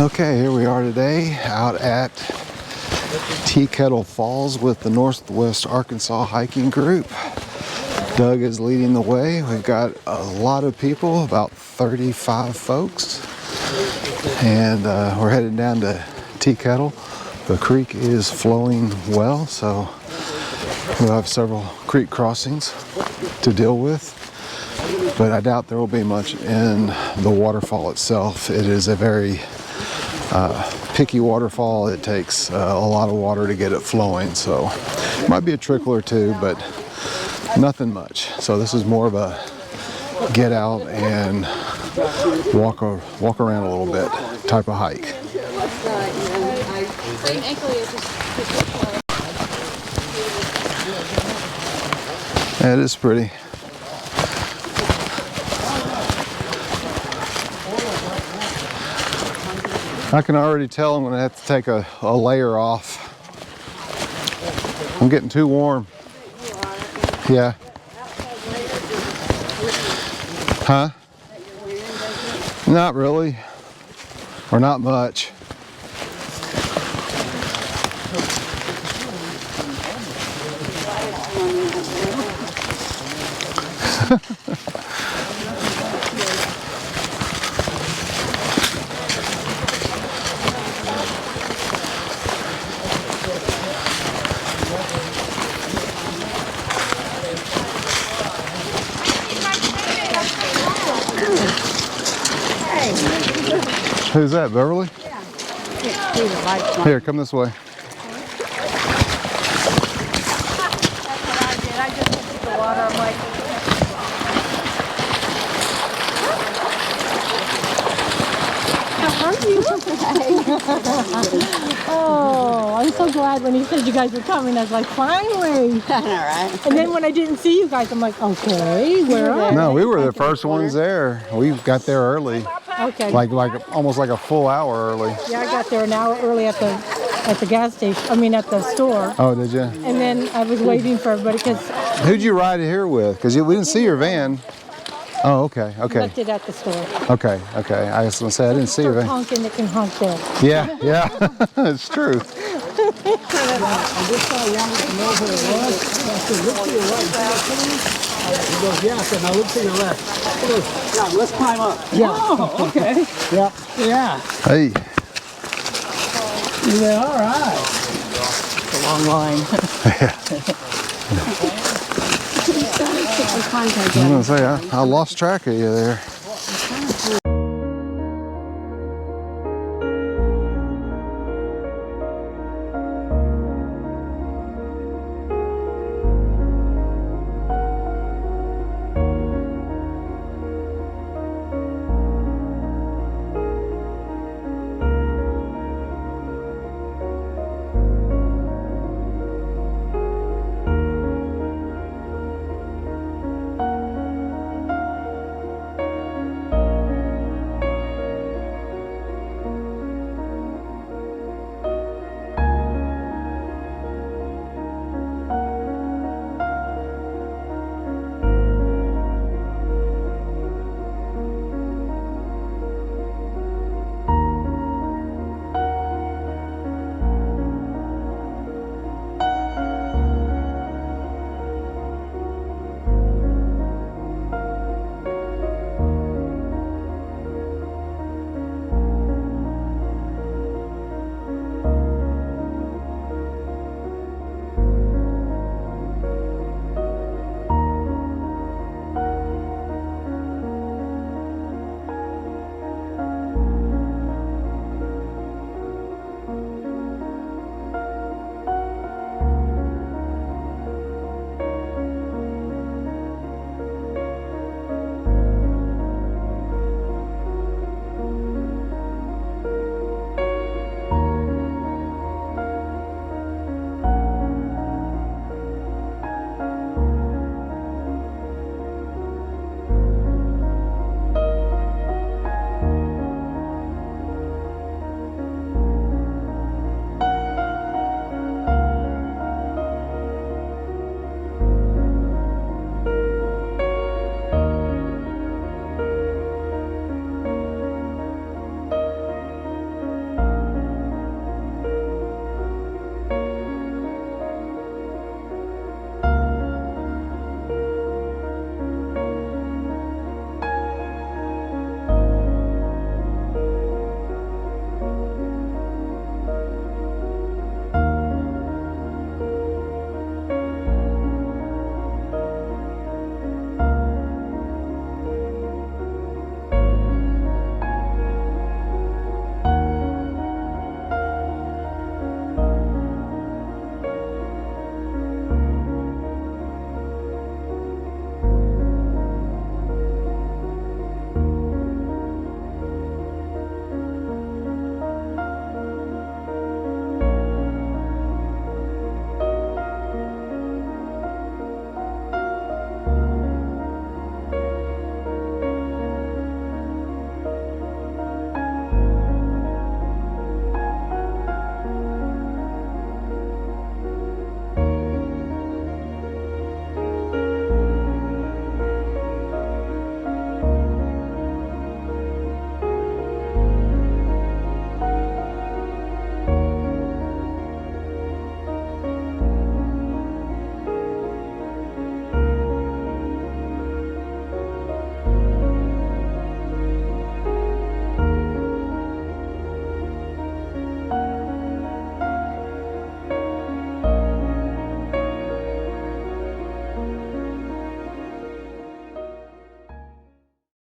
Okay, here we are today out at Kettle Falls with the Northwest Arkansas Hiking Group. Doug is leading the way. We've got a lot of people, about 35 folks, and we're headed down to Kettle. The creek is flowing well, so we'll have several creek crossings to deal with, but I doubt there will be much in the waterfall itself. It is a very picky waterfall. It takes a lot of water to get it flowing, so might be a trickle or two, but nothing much. So this is more of a get out and walk around a little bit type of hike. Yeah, it is pretty. I can already tell I'm going to have to take a layer off. I'm getting too warm. Yeah. Huh? Not really. Or not much. Who's that, Beverly? Yeah. Here, come this way. That's what I did. I just looked at the water. I'm like, how are you? Oh, I'm so glad when he said you guys were coming. I was like, finally. All right. And then when I didn't see you guys, I'm like, okay, where are you? No, we were the first ones there. We got there early. Okay. Like almost like a full hour early. Yeah, I got there an hour early at the gas station. I mean, at the store. Oh, did you? And then I was waiting for everybody because Who'd you ride here with? Because we didn't see your van. Oh, okay, I okay. left it at the store. Okay. I was going to say, I didn't see your van. Honking, it can honk there. Yeah, it's true. I just wanted to know who it was. I said, look to your right. He goes, yeah. I said, now look to your left. He goes, yeah, let's climb up. Yeah. Oh, okay. Yeah. Yeah. Hey. Yeah, all right. It's a long line. I was going to say, I lost track of you there.